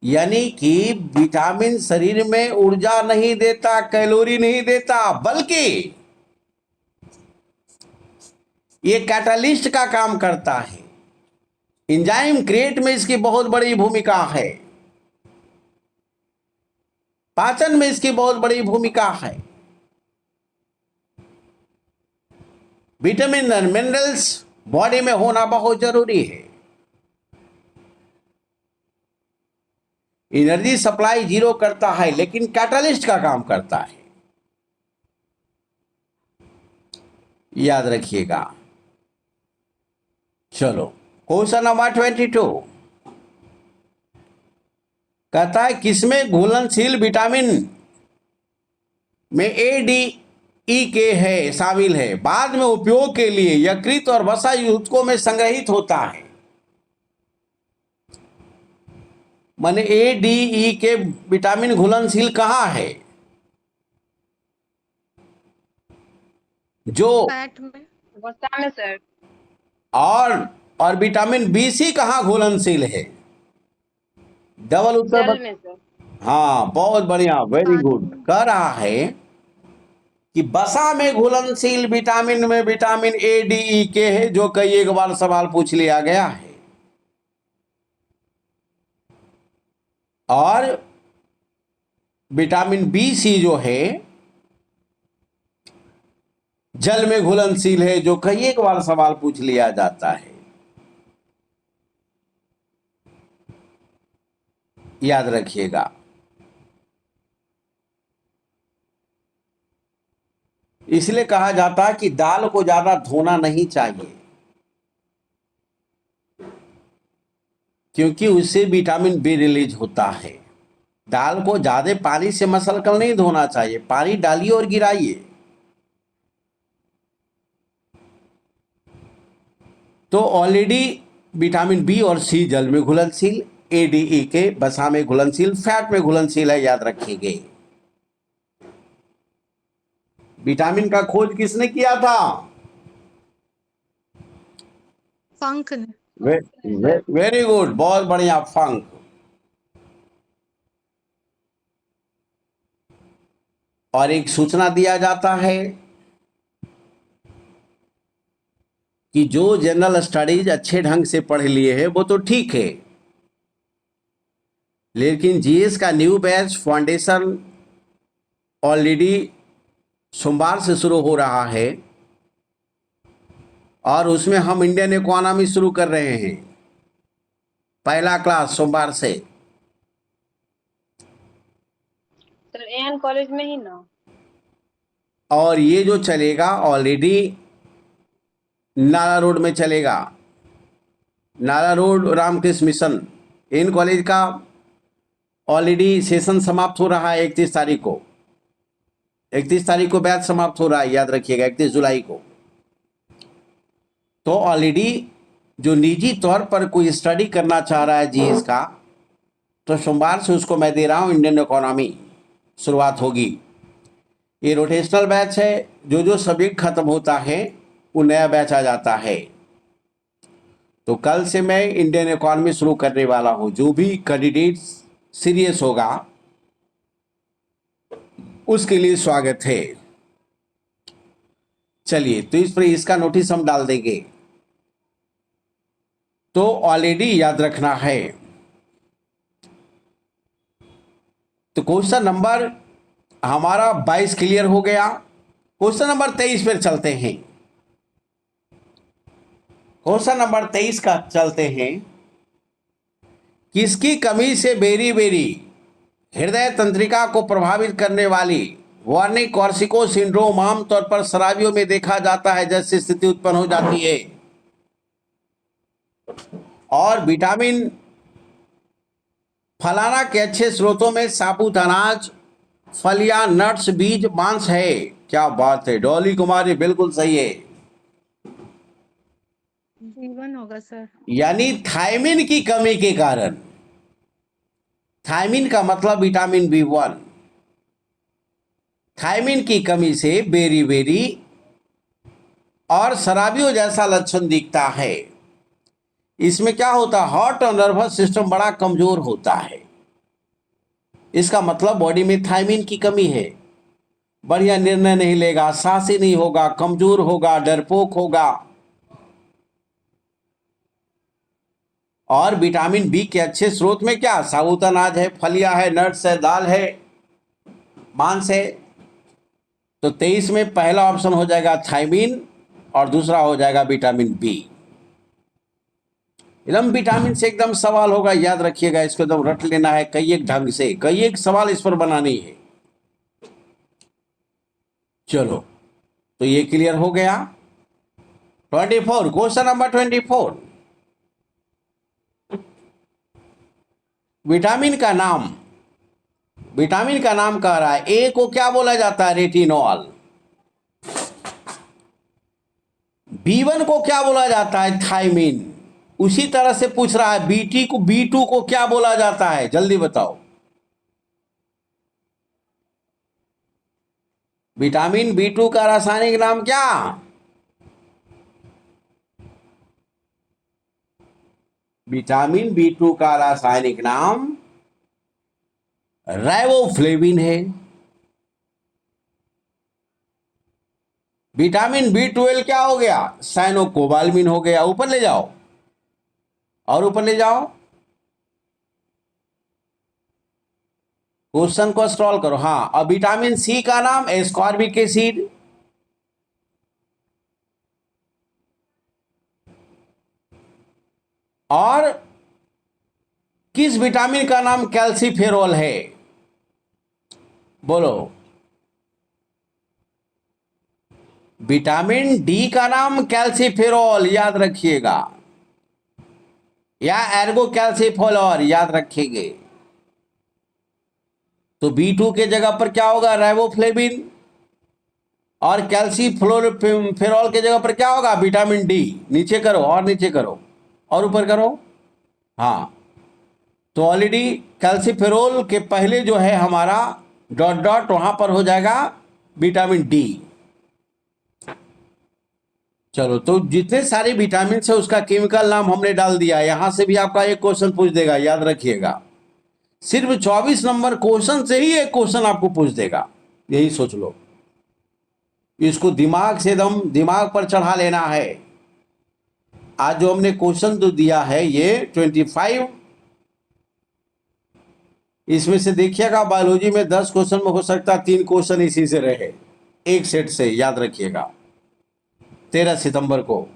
यानी कि विटामिन शरीर में ऊर्जा नहीं देता, कैलोरी नहीं देता, बल्कि ये कैटालिस्ट का काम करता है। एंजाइम क्रिएट में इसकी बहुत बड़ी भूमिका है, पाचन में इसकी बहुत बड़ी भूमिका है। विटामिन और मिनरल्स बॉडी में होना बहुत जरूरी है। एनर्जी सप्लाई 0 करता है, लेकिन कैटालिस्ट का काम करता है, याद रखिएगा। चलो, क्वेश्चन नंबर 22 कहता है किसमें घुलनशील विटामिन में ए डी ई के है शामिल है, बाद में उपयोग के लिए यकृत और वसा ऊतकों में संग्रहित होता है। माने ए डी ई के विटामिन घुलनशील कहाँ है? जो फैट में। वसा में सर। और विटामिन बी सी कहाँ घुलनशील है? डबल उत्तर जल में सर। हाँ, बहुत बढ़िया, वेरी गुड। कह रहा है कि वसा में घुलनशील विटामिन में विटामिन ए डी ई के है, जो कई एक बार सवाल पूछ लिया गया है। और विटामिन बी सी जो है जल में घुलनशील है, जो कई एक बार सवाल पूछ लिया जाता है, याद रखिएगा। इसलिए कहा जाता है कि दाल को ज्यादा धोना नहीं चाहिए, क्योंकि उससे विटामिन बी रिलीज होता है। दाल को ज्यादा पानी से मसलकर नहीं धोना चाहिए, पानी डालिए और गिराइए। तो ऑलरेडी विटामिन बी और सी जल में घुलनशील, ए डी ई के वसा में घुलनशील, फैट में घुलनशील है, याद रखिएगा। विटामिन का खोज किसने किया था? फंक ने। वेरी गुड, बहुत बढ़िया, फंक। और एक सूचना दिया जाता है कि जो जनरल स्टडीज अच्छे ढंग से पढ़ लिए है वो तो ठीक है, लेकिन जीएस का न्यू बैच फाउंडेशन ऑलरेडी सोमवार से शुरू हो रहा है, और उसमें हम इंडियन इकोनॉमी शुरू कर रहे हैं, पहला क्लास सोमवार से। सर एन कॉलेज में ही ना। और ये जो चलेगा ऑलरेडी नाला रोड में चलेगा, नाला रोड रामकृष्ण मिशन। इन कॉलेज का ऑलरेडी सेशन समाप्त हो रहा है 31 तारीख को। 31 तारीख को बैच समाप्त हो रहा है, याद रखिएगा, 31 जुलाई को। तो ऑलरेडी जो निजी तौर पर कोई स्टडी करना चाह रहा है जीएस का, तो सोमवार से उसको मैं दे रहा हूं इंडियन इकोनॉमी, शुरुआत होगी। ये रोटेशनल बैच है, जो जो सब्जेक्ट खत्म होता है वो नया बैच आ जाता है। तो कल से मैं इंडियन इकोनॉमी शुरू करने वाला हूं। जो भी कैंडिडेट सीरियस होगा उसके लिए स्वागत है। चलिए, तो इस पर इसका नोटिस हम डाल देंगे। तो ऑलरेडी याद रखना है। तो क्वेश्चन नंबर हमारा 22 क्लियर हो गया। क्वेश्चन नंबर 23 पर चलते हैं। क्वेश्चन नंबर 23 का चलते हैं। किसकी कमी से बेरी बेरी हृदय तंत्रिका को प्रभावित करने वाली वार्निक कॉर्सिको सिंड्रोम आमतौर पर शराबियों में देखा जाता है, जैसी स्थिति उत्पन्न हो जाती है। और विटामिन फलाना के अच्छे स्रोतों में साबुत अनाज, फलियां, नट्स, बीज, मांस है। क्या बात है डॉली कुमारी, बिल्कुल सही है। B1 होगा सर। यानी थायमिन की कमी के कारण, थायमिन का मतलब विटामिन B1, थायमिन की कमी से बेरी बेरी और शराबियों जैसा लक्षण दिखता है। इसमें क्या होता है, हार्ट और नर्वस सिस्टम बड़ा कमजोर होता है। इसका मतलब बॉडी में थायमिन की कमी है। बढ़िया निर्णय नहीं लेगा, साहसी नहीं होगा, कमजोर होगा, डरपोक होगा। और विटामिन बी के अच्छे स्रोत में क्या, साबुत अनाज है, फलियां है, नट्स है, दाल है, मांस है। तो 23 में पहला ऑप्शन हो जाएगा थायमिन और दूसरा हो जाएगा विटामिन बी। एकदम विटामिन से एकदम सवाल होगा, याद रखिएगा, इसको एकदम रट लेना है कई एक ढंग से, कई एक सवाल इस पर बनानी है। चलो, तो ये क्लियर हो गया। 24, क्वेश्चन नंबर 24। विटामिन का नाम, विटामिन का नाम कह रहा है। ए को क्या बोला जाता है, रेटिनॉल। B1 को क्या बोला जाता है, थायमिन। उसी तरह से पूछ रहा है B2 को क्या बोला जाता है, जल्दी बताओ। विटामिन B2 का रासायनिक नाम क्या, विटामिन B2 का रासायनिक नाम राइबोफ्लेविन है। विटामिन B12 क्या हो गया, साइनोकोबाल्मिन हो गया। ऊपर ले जाओ और ऊपर ले जाओ, क्वेश्चन को स्क्रॉल करो। हाँ, अब विटामिन सी का नाम एस्कॉर्बिक एसिड। और किस विटामिन का नाम कैल्सीफेरॉल है, बोलो। विटामिन डी का नाम कैल्सीफेरॉल, याद रखिएगा, या एर्गो कैल्सीफेरॉल, याद रखिएगा। तो B2 के जगह पर क्या होगा, राइबोफ्लेविन। और कैल्सीफेरॉल के जगह पर क्या होगा, विटामिन डी। नीचे करो और नीचे करो और ऊपर करो। हाँ, तो ऑलरेडी कैल्सीफेरॉल के पहले जो है हमारा डॉट डॉट, वहां पर हो जाएगा विटामिन डी। चलो, तो जितने सारे विटामिन है उसका केमिकल नाम हमने डाल दिया। यहां से भी आपका एक क्वेश्चन पूछ देगा, याद रखिएगा। सिर्फ 24 नंबर क्वेश्चन से ही एक क्वेश्चन आपको पूछ देगा, यही सोच लो। इसको दिमाग से एकदम दिमाग पर चढ़ा लेना है। आज जो हमने क्वेश्चन तो दिया है ये 25, इसमें से देखिएगा बायोलॉजी में 10 क्वेश्चन में हो सकता है 3 क्वेश्चन इसी से रहे, एक सेट से, याद रखिएगा, 13 सितंबर को।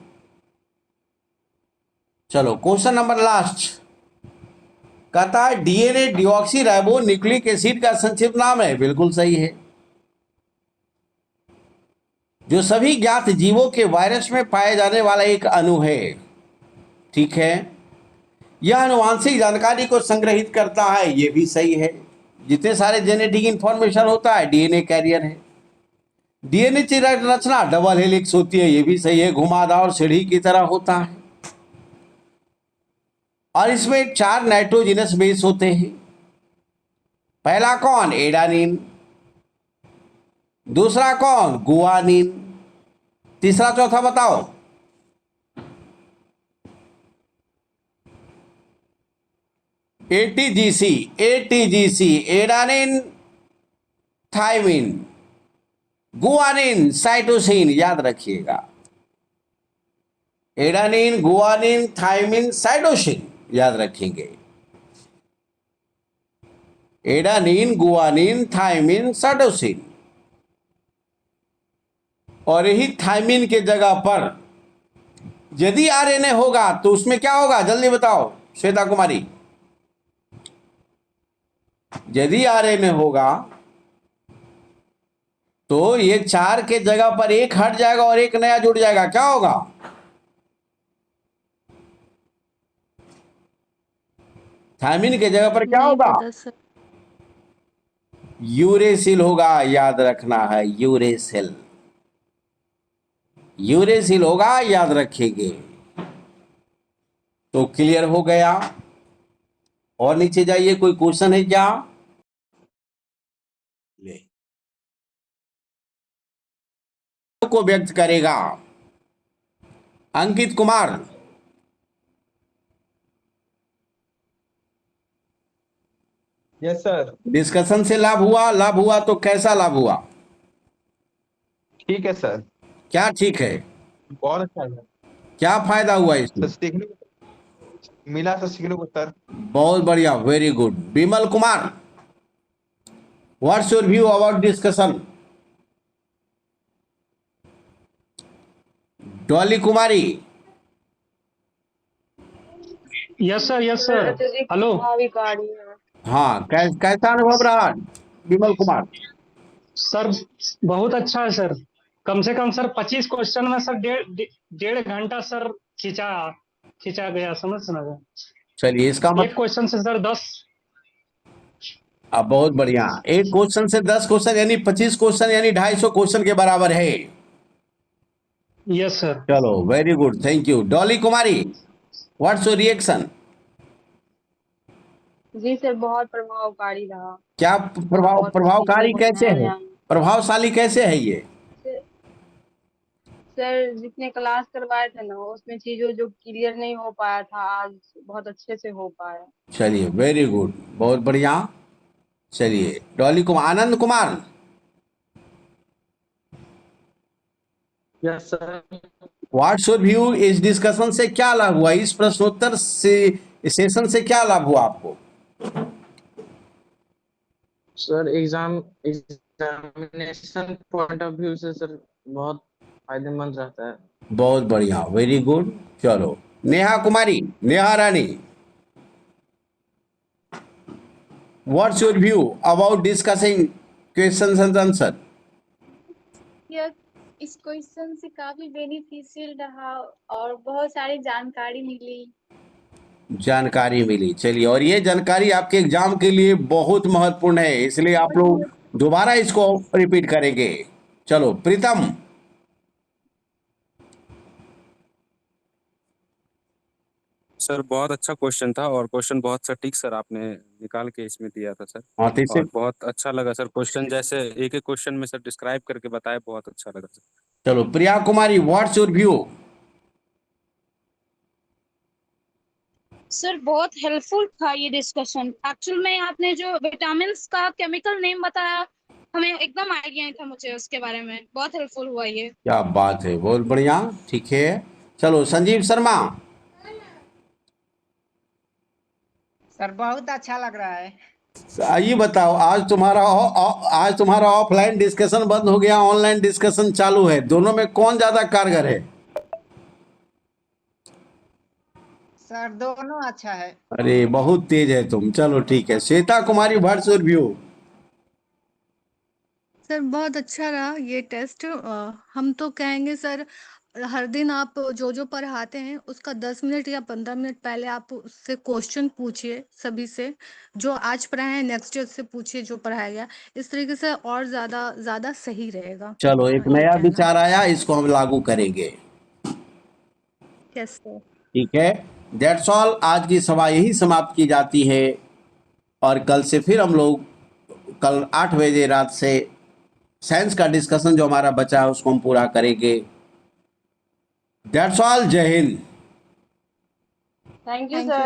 चलो, क्वेश्चन नंबर लास्ट कहता है DNA deoxy ribo nucleic acid का संक्षिप्त नाम है। बिल्कुल सही है। जो सभी ज्ञात जीवों के वायरस में पाए जाने वाला एक अणु है। ठीक है, यह आनुवांशिक जानकारी को संग्रहित करता है, यह भी सही है। जितने सारे जेनेटिक इंफॉर्मेशन होता है डीएनए कैरियर है। डीएनए की रचना डबल हेलिक्स होती है, यह भी सही है, घुमावदार सीढ़ी की तरह होता है। और इसमें 4 नाइट्रोजिनस बेस होते हैं। पहला कौन? एडानिन। दूसरा कौन? गुआनिन। तीसरा चौथा बताओ। ATGC. ATGC, adenine, thymine, guanine, cytosine, याद रखिएगा। एडानिन, गुआनिन, थायमिन, साइटोसिन, याद रखेंगे। Adenine, guanine, thymine, cytosine. और यही थायमिन के जगह पर यदि आरएनए होगा तो उसमें क्या होगा? जल्दी बताओ श्वेता कुमारी। यदि आरएनए होगा तो ये 4 के जगह पर एक हट जाएगा और एक नया जुड़ जाएगा। क्या होगा? थायमिन के जगह पर क्या नहीं होगा? पता सर। यूरेसिल होगा, याद रखना है। यूरेसिल, यूरेसिल होगा, याद रखेंगे। तो क्लियर हो गया। और नीचे जाइए, कोई क्वेश्चन है क्या? ले को व्यक्त करेगा Ankit Kumar. Yes sir. Discussion से लाभ हुआ? लाभ हुआ तो कैसा लाभ हुआ? ठीक है सर। क्या ठीक है? बहुत अच्छा है क्या फायदा हुआ सर। इसमें? सीखने को मिला सर, सीखने को सर। बहुत बढ़िया, very good. Vimal Kumar, what's your view about discussion? Dolly Kumari. Yes sir, yes sir. अत्यधिक हेलो। प्रभाविकारी है। हाँ, कैसा अनुभव रहा विमल कुमार? सर बहुत अच्छा है सर। कम से कम सर 25 क्वेश्चन में सर डेढ़ घंटा सर खींचा खींचा गया, समझ ना। चलिए, इसका एक मतलब क्वेश्चन से सर 10। अब बहुत बढ़िया। एक क्वेश्चन से 10 क्वेश्चन यानी 25 क्वेश्चन यानी 250 क्वेश्चन के बराबर है। Yes sir. चलो, very good, thank you. Dolly Kumari, what's your reaction? जी सर, बहुत प्रभावकारी रहा। क्या बहुत कुछ सीखने प्रभावकारी को कैसे नया है? नया। प्रभावशाली कैसे है ये? सर सर, जितने क्लास करवाए थे ना, उसमें चीजों जो क्लियर नहीं हो पाया था, आज बहुत अच्छे से हो पाया। चलिए, वेरी गुड, बहुत बढ़िया। चलिए, Dolly Kumar. Anand Kumar, yes sir. What's your view? इस डिस्कशन से क्या लाभ हुआ? इस प्रश्नोत्तर से सेशन से क्या लाभ हुआ आपको? Sir examination point of view से सर बहुत फायदेमंद रहता है। बहुत बढ़िया, वेरी गुड। चलो, Neha Kumari, Neha Rani, what's your view about discussing questions and answer? यह इस क्वेश्चन से काफी बेनिफिशियल रहा और बहुत सारी जानकारी मिली। जानकारी मिली। चलिए, और ये जानकारी आपके एग्जाम के लिए बहुत महत्वपूर्ण है, इसलिए आप लोग दोबारा इसको रिपीट करेंगे। चलो, प्रीतम। सर बहुत अच्छा क्वेश्चन था और क्वेश्चन बहुत सटीक सर आपने निकाल के इसमें दिया था सर। हाँ, तो इससे और बहुत अच्छा लगा सर, क्वेश्चन जैसे एक एक क्वेश्चन में सर डिस्क्राइब करके बताए, बहुत अच्छा लगा सर। चलो, Priya Kumari, what's your view? Sir बहुत हेल्पफुल था ये डिस्कशन। एक्चुअल में आपने जो विटामिन का केमिकल नेम बताया, हमें एकदम आइडिया नहीं था मुझे उसके बारे में। बहुत हेल्पफुल हुआ ये। क्या बात है, बहुत बढ़िया। ठीक है, चलो संजीव शर्मा। सर बहुत अच्छा लग रहा है। ये बताओ, आज तुम्हारा ऑफलाइन डिस्कशन बंद हो गया, ऑनलाइन डिस्कशन चालू है, दोनों में कौन ज्यादा कारगर है? सर दोनों अच्छा है। अरे, बहुत तेज है तुम। चलो ठीक है, श्वेता कुमारी, व्हाट्स योर व्यू? सर बहुत अच्छा रहा ये टेस्ट। हम तो कहेंगे सर, हर दिन आप जो जो पढ़ाते हैं उसका 10 मिनट या 15 मिनट पहले आप उससे क्वेश्चन पूछिए सभी से। जो आज पढ़ाए हैं नेक्स्ट डे उससे पूछिए जो पढ़ाया गया। इस तरीके से और ज़्यादा ज़्यादा सही रहेगा। चलो, एक ये नया कहना। विचार आया, इसको हम लागू करेंगे। Yes sir. ठीक है, दैट्स ऑल, आज की सभा यही समाप्त की जाती है और कल से फिर हम लोग कल 8 बजे रात से साइंस का डिस्कशन जो हमारा बचा है उसको हम पूरा करेंगे। दैट्स ऑल, जय Hind. Thank you thank sir. You.